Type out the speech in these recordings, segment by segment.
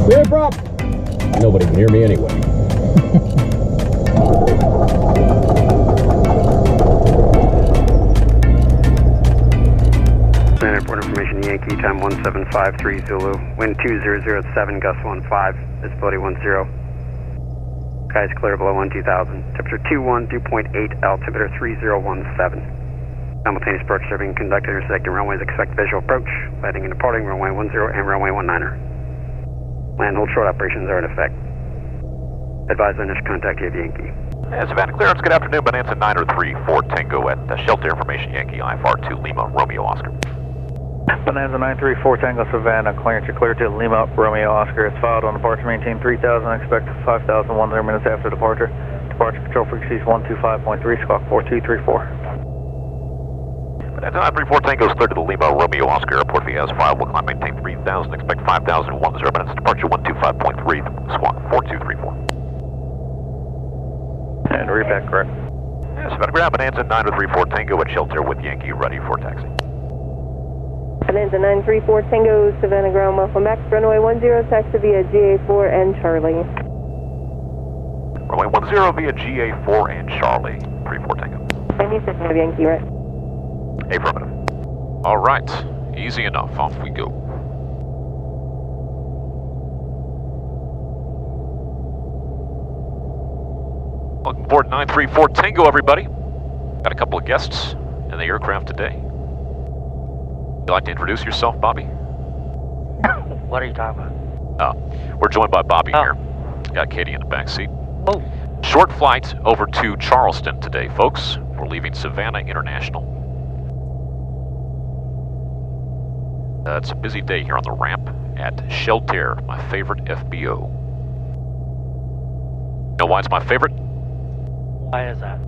Clear prop. Nobody can hear me anyway. Airport information, Yankee, time 1753 Zulu, wind 2007, gust 15, visibility 10. Skies clear below 12,000, temperature 21, dew point 8, altimeter 3017. Simultaneous approach serving conducted intersecting runways, expect visual approach, landing and departing runway 10 and runway 19er. Land hold short operations are in effect. Advise on initial contact via Yankee. Savannah clearance, good afternoon, Bonanza 903 Tango at shelter information Yankee IFR2 Lima Romeo Oscar. Bonanza 934 Tango Savannah, clearance, you're clear to Lima Romeo Oscar. It's filed on departure, maintain 3,000, expect 5,000 minutes after departure. Departure control frequencies 125.3, squawk 4234. Bonanza 934 Tango is clear to the Lima Romeo Oscar Airport via as filed, will climb, maintain 3,000, expect 5,000 minutes, departure 125.3, squawk 4234. And read back correct. Savannah ground, Bonanza 934 Tango at shelter with Yankee ready for taxi. Bonanza 934 Tango, Savannah ground, muffle max, runway 10, taxi via GA4 and Charlie. Runway 10 via GA4 and Charlie, 34 Tango. And you said you have Yankee, right? Affirmative. All right, easy enough, off we go. Welcome aboard 934 Tango, everybody. Got a couple of guests in the aircraft today. Would you like to introduce yourself, Bobby? What are you talking about? We're joined by Bobby here. Got Katie in the back seat. Oh. Short flight over to Charleston today, folks. We're leaving Savannah International. It's a busy day here on the ramp at Shelter, my favorite FBO. Know why it's my favorite? Why is that?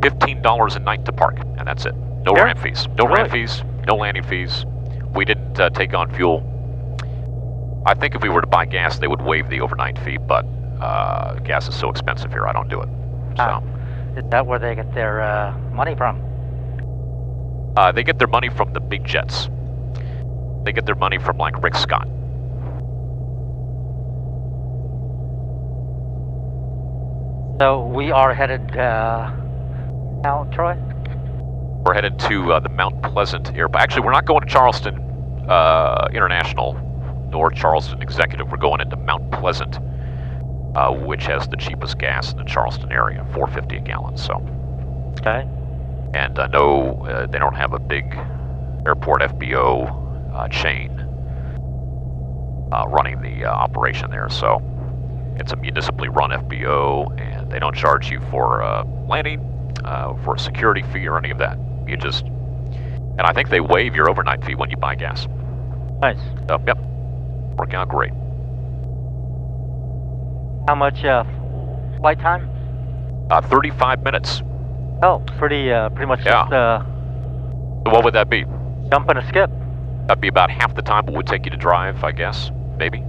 $15 a night to park, and that's it. No Here? ramp fees. No ramp fees. No landing fees. We didn't take on fuel. I think if we were to buy gas, they would waive the overnight fee, but gas is so expensive here, I don't do it. So Is that where they get their money from? they get their money from the big jets. They get their money from like Rick Scott. So we are headed now, Troy? We're headed to the Mount Pleasant Airport. Actually, we're not going to Charleston International nor Charleston Executive. We're going into Mount Pleasant, which has the cheapest gas in the Charleston area, $4.50 a gallon. So, Okay. and I know they don't have a big airport FBO chain running the operation there. So it's a municipally run FBO, and they don't charge you for landing, for a security fee or any of that. You just, and I think they waive your overnight fee when you buy gas. Nice. So, yep, working out great. How much flight time? 35 minutes. Oh, pretty much just So what would that be? jump and a skip. That'd be about half the time it would take you to drive, I guess, maybe.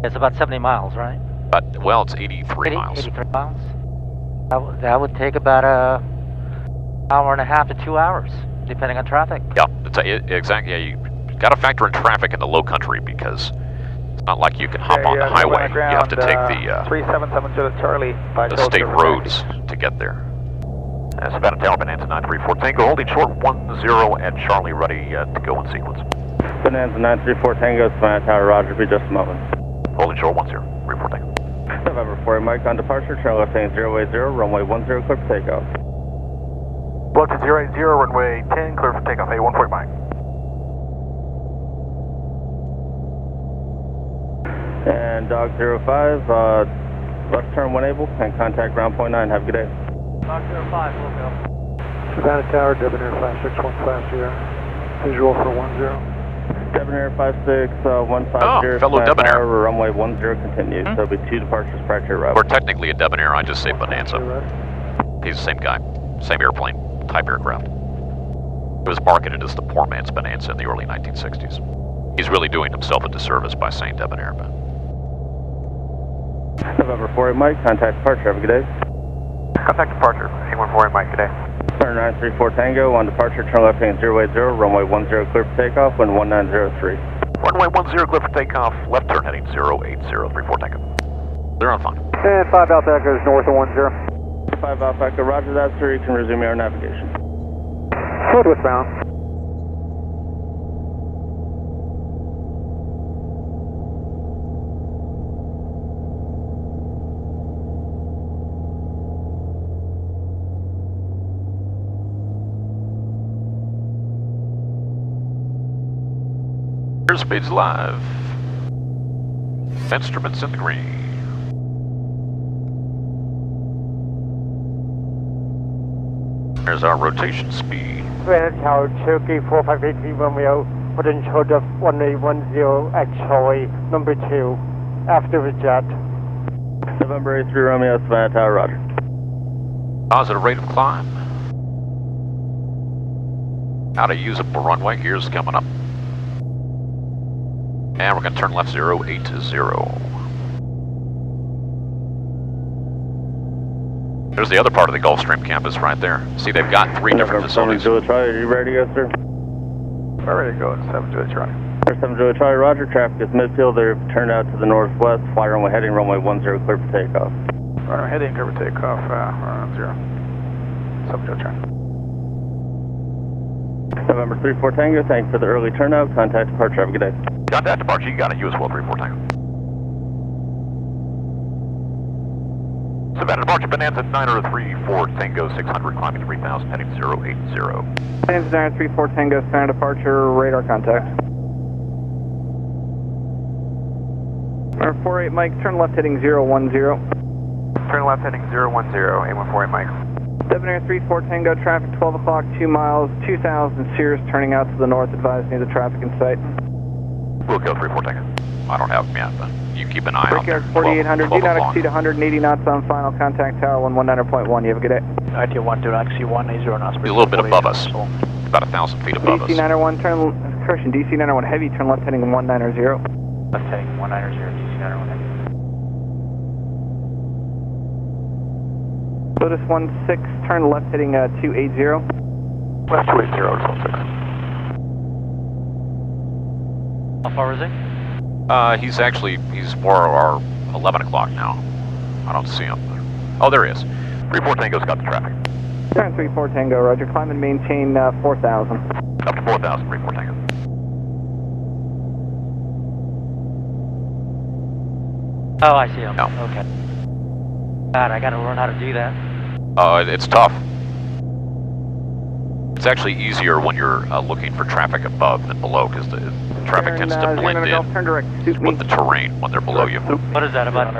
It's about 70 miles, right? But, well, it's 83 miles. 83 miles? That would take about a hour and a half to 2 hours, depending on traffic. Yeah, exactly. Yeah, you got to factor in traffic in the low country because it's not like you can hop on the highway. You have to take the 3770 Charlie by the state roads to get there. Savannah Tower, Bonanza 934 Tango, holding short 10 at Charlie, ready to go in sequence. Bonanza 934 Tango, Savannah Tower, roger, be just a moment. Holding short 10, report Tango. November 4, Mike on departure, turn left heading 080, runway 10, clear for takeoff. Approach to 080, runway 10, clear for takeoff, A1 Mike. And Dog 05, left turn when able, and contact ground point 9, have a good day. Dog 05, we'll go. Savannah Tower, Debonair 5615, visual for 10. Debonair 56150, fellow Debonair. Tower, runway 10 continues. So it'll be 2 departures prior to arrival. We're technically a Debonair, I just say Bonanza. He's the same guy, same airplane, type aircraft. It was marketed as the poor man's Bonanza in the early 1960s. He's really doing himself a disservice by saying Debonair, but... November 4, Mike, contact departure, have a good day. Contact departure, A14 Mike, good day. Turn 934 Tango, on departure, turn left heading 080, runway 10, clear for takeoff, wind 1903. Runway 10, clear for takeoff. Left turn heading 080, 34 Tango. They're on fine. And 5 Alpha Echo is north of 10. 5 Alpha Echo, roger that, sir. You can resume your navigation. Code westbound. Airspeed's live. Instruments in the green. There's our rotation speed. Savannah Tower, Cherokee 4583 Romeo, potential of 1810, actually, number 2, after the jet. November 83 Romeo, Savannah Tower, roger. Positive rate of climb. How to use a runway, gears coming up. And we're going to turn left 080. There's the other part of the Gulfstream campus right there. See, they've got 3 different facilities. 7 Juliet Charlie, are you ready to go, sir? We're ready to go. 7 Juliet Charlie. 7 Juliet Charlie, roger. Traffic is midfield. They're turned out to the northwest. Fly runway heading runway 10, clear for takeoff. Runway heading, clear for takeoff. 0. 7 Juliet Charlie. November 34 Tango, thank you for the early turnout. Contact departure. Have a good day. Contact departure, you got it. US 34 Tango. Savannah departure, Bonanza 934 Tango 600, climbing 3000, heading 080. Bonanza 934 Tango, Savannah departure, radar contact. Number 48 Mike, turn left heading 010. Turn left heading 010, A148 Mike. 734 Tango, traffic 12 o'clock, 2 miles, 2000 Sears, turning out to the north, advise me of the traffic in sight. We'll go 34 Tango. I don't have them yet, but you keep an eye out there. Brickyard 4800, do not exceed 180 knots on final contact tower 119.1. You have a good day. IT 1, do not exceed 180 knots. Be a little bit above us. About 1,000 feet above us. DC 901, turn, correction, DC 901 heavy, turn left heading 190. Left heading 190, DC 901 heavy. Lotus 16, turn left heading 280. Left 280, 16. How far is he? He's more our 11 o'clock now. I don't see him. Oh, there he is. 34 Tango's got the traffic. Turn 34 Tango, roger. Climb and maintain 4,000. Up to 4,000, 34 Tango. Oh, I see him. No. Okay. God, I gotta learn how to do that. It's tough. It's actually easier when you're looking for traffic above than below, because the traffic tends to blend in with the terrain when they're below you. What is that, about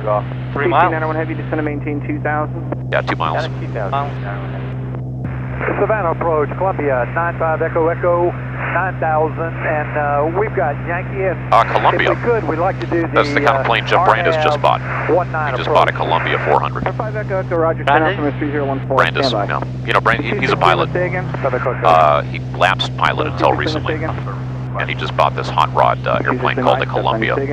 3 miles? 901 heavy, descend and maintain 2,000. Yeah, 2 miles. 2,000. Savannah approach, Columbia 95 Echo Echo 9,000, and we've got Yankee and Columbia. if we could, we'd like to do That's the kind of plane Jeff Brandis just bought. He just bought a Columbia 400. 5 Echo Echo, roger. Turn out from 3014. Brandis, no. You know, he's a pilot. He lapsed pilot until recently. And he just bought this hot rod airplane called the Columbia. We're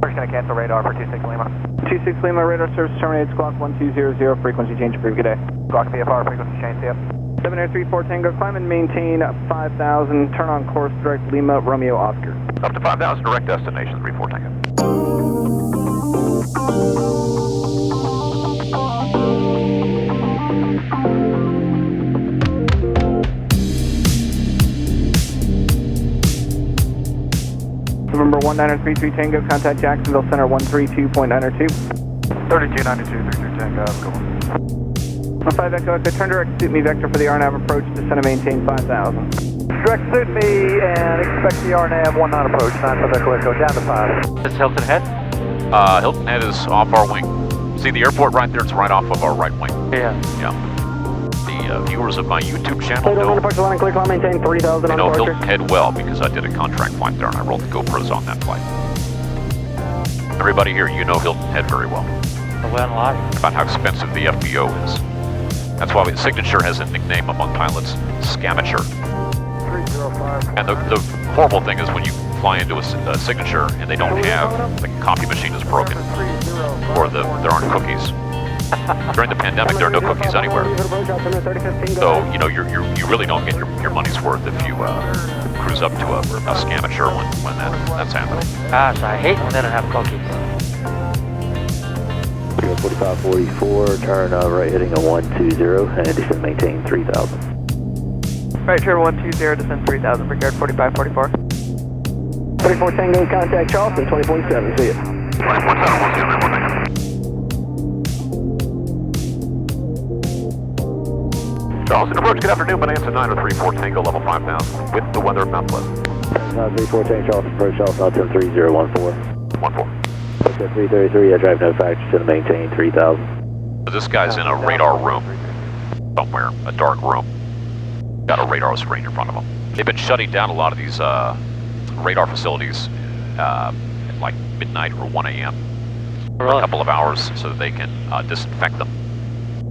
just going to cancel radar for 26 Lima. 26 Lima, radar service terminated, squawk 1200, frequency change approved, good day. Squawk VFR, frequency change, yep. 734 Tango, climb and maintain 5,000, turn on course, direct Lima, Romeo, Oscar. Up to 5,000, direct destination, 34 Tango. November 1933 Tango, contact Jacksonville Center 132.902. 3292, Tango, go on. 5 Echo Echo, turn direct suit me vector for the RNAV approach, descend and maintain 5,000. Direct suit me and expect the RNAV 19 approach, 95 Echo Echo, down to 5. Is Hilton Head? Hilton Head is off our wing. See the airport right there? It's right off of our right wing. Yeah. Yeah. The viewers of my YouTube channel Clear departure line, clear climb, maintain 30,000 I on know departure. Hilton Head well because I did a contract flight there and I rolled the GoPros on that flight. Everybody here, you know Hilton Head very well. About how expensive the FBO is. That's why Signature has a nickname among pilots, Scamature. 305. And the horrible thing is when you fly into a Signature and they don't have, the copy machine is broken, or there aren't cookies. During the pandemic, there are no cookies anywhere. So, you know, you really don't get your money's worth if you cruise up to a scamateur when that's happening. Gosh, I hate when they don't have cookies. 4544, turn right heading a 120 and descend maintain 3000. Right, turn 120, descend 3000, regard 4544. 34 Tango, contact Charleston, 20.7, see ya. 20.7, Charleston approach, good afternoon, Bonanza 934 Tango, level 5000, with the weather at Mount Pleasant. 934 Tango, Charleston approach, Charleston, Altimeter 3014. 14. 333, I drive no factors to maintain 3000. So this guy's in a radar room somewhere, a dark room. Got a radar screen in front of him. They've been shutting down a lot of these radar facilities at like midnight or 1 a.m. for a couple of hours so that they can disinfect them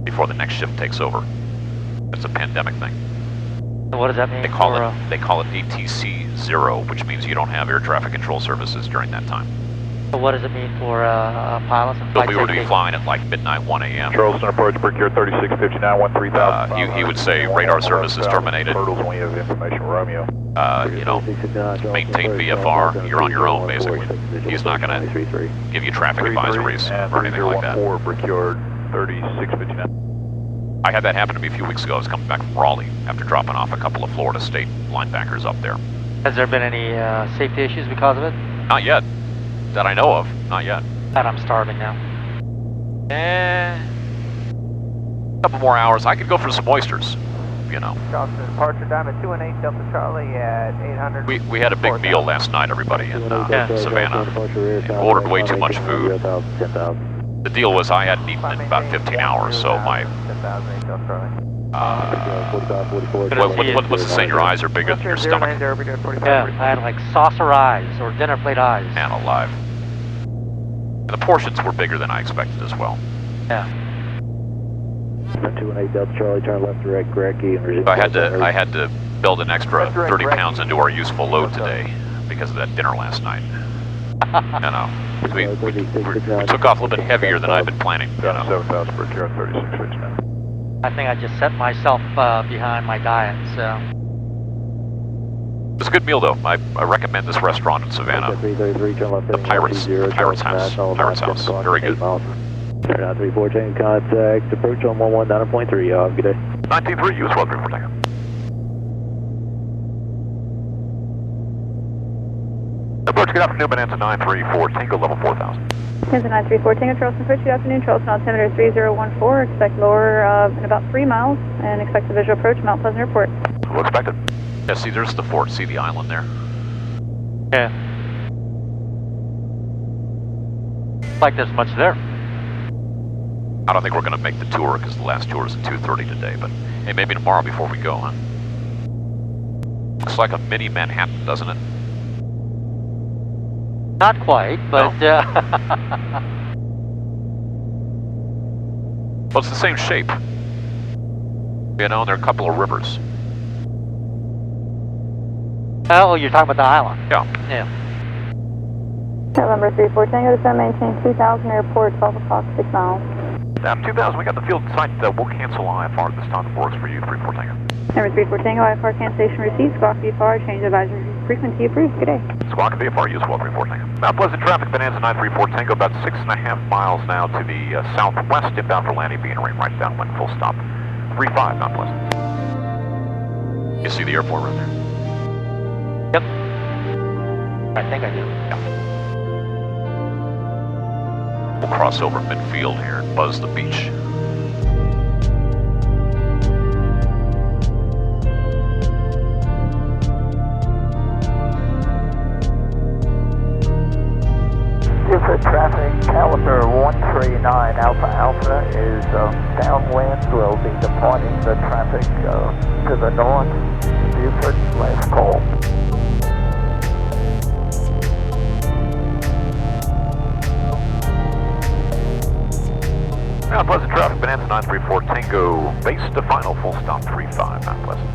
before the next shift takes over. It's a pandemic thing. What does that mean? They call it ATC 0, which means you don't have air traffic control services during that time. So what does it mean for pilots and They'll flight be able to safety? be flying at like midnight, 1 a.m. Charleston approach, Brickyard 3659, 3000. He would say radar service is terminated. Hurdles when you have information, Romeo. You know, maintain VFR. You're on your own, basically. He's not going to give you traffic advisories or anything like that. 3014, Brickyard 3659. I had that happen to me a few weeks ago. I was coming back from Raleigh after dropping off a couple of Florida State linebackers up there. Has there been any safety issues because of it? Not yet. That I know of. Not yet. God, I'm starving now. A couple more hours. I could go for some oysters, you know. Charleston, departure diamond 218, Delta Charlie at 800. We had a big meal last night, everybody, in Savannah. Ordered way too much food. The deal was I hadn't eaten in about 15 hours, so my... what's the saying? Your eyes are bigger than your stomach. Yeah, I had like saucer eyes or dinner plate eyes. Man alive. And the portions were bigger than I expected as well. Yeah. 218 Delta Charlie, turn left direct, Grecky, and resume. I had to build an extra 30 pounds into our useful load today because of that dinner last night. You know, we took off a little bit heavier than I've been planning. You know. 7000, Brickyard 3659. I think I just set myself behind my diet, so. It's a good meal, though. I recommend this restaurant in Savannah. The Pirates House. Very good. 314 contact, approach on 119.3, have a good day. 19-3, US 12, 3 for takeoff. Approach, good afternoon, Bonanza 934, Tango level 4000. Bonanza 934 Tango, Charleston approach, good afternoon, Charleston altimeter 3014, expect lower in about 3 miles, and expect the visual approach, Mount Pleasant Airport. We'll expect it. Yeah, see, there's the fort. See the island there? Yeah. Like there's much there. I don't think we're going to make the tour because the last tour is at 2:30 today, but hey, maybe tomorrow before we go, huh? Looks like a mini Manhattan, doesn't it? Not quite, but No. Well, it's the same shape. You know, there are a couple of rivers. oh, you're talking about the island. Yeah. Yeah. November 34 Tango, descend maintain 2000 airport, 12 o'clock, 6 miles. 2000, we got the field site. We'll cancel IFR this time. It works for you, 34 Tango. Number 34 Tango, IFR cancellation received, squawk VFR, change advisory frequency approved. Good day. Squawk VFR, use 34 Tango. Mount Pleasant traffic, Bonanza 934 Tango, about 6.5 miles now to the southwest, inbound for landing, being rain right downwind, full stop. 35, Mount Pleasant. You see the airport right there? Yep. I think I do. Yeah. We'll cross over midfield here and buzz the beach. Different traffic, caliber 139 Alpha Alpha is downwind. We'll be departing the traffic to the north. Buford, last call. Mount Pleasant traffic, Bonanza 934 Tango, base to final, full stop 35, Mount Pleasant.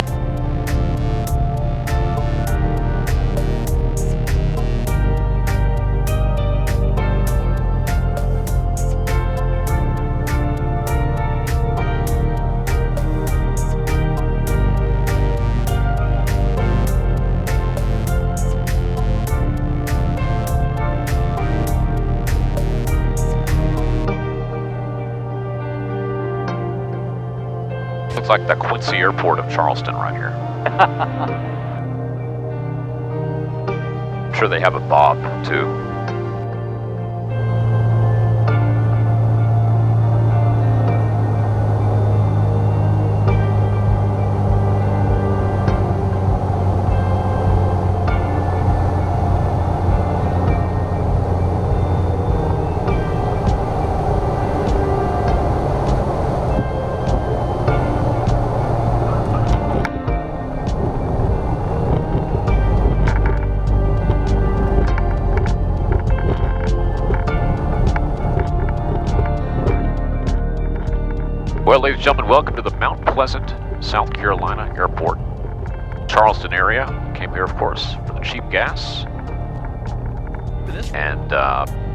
Looks like the Quincy Airport of Charleston right here. I'm sure they have a Bob, too. Well, ladies and gentlemen, welcome to the Mount Pleasant, South Carolina Airport. Charleston area. Came here, of course, for the cheap gas. And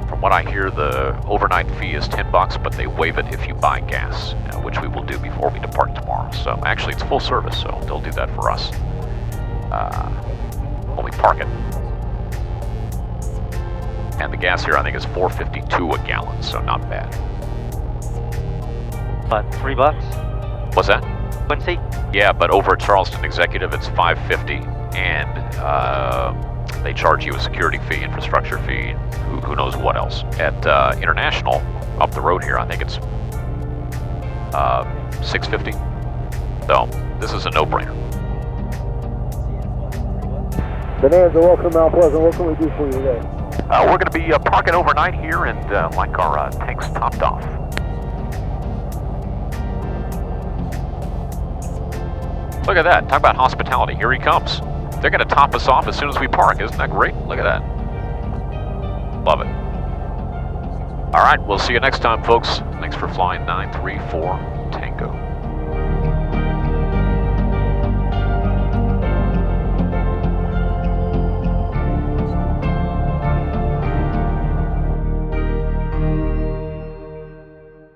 from what I hear, the overnight fee is $10, but they waive it if you buy gas, which we will do before we depart tomorrow. So actually, it's full service, so they'll do that for us when we park it. And the gas here, I think, is $4.52 a gallon, so not bad. But $3? What's that? Quincy? Yeah, but over at Charleston Executive, it's $5.50, and they charge you a security fee, infrastructure fee, who knows what else. At International, up the road here, I think it's $6.50. So this is a no-brainer. Bonanza, welcome Mount Pleasant. What can we do for you today? We're going to be parking overnight here and like our tanks topped off. Look at that. Talk about hospitality. Here he comes. They're going to top us off as soon as we park. Isn't that great? Look at that. Love it. All right. We'll see you next time, folks. Thanks for flying 934.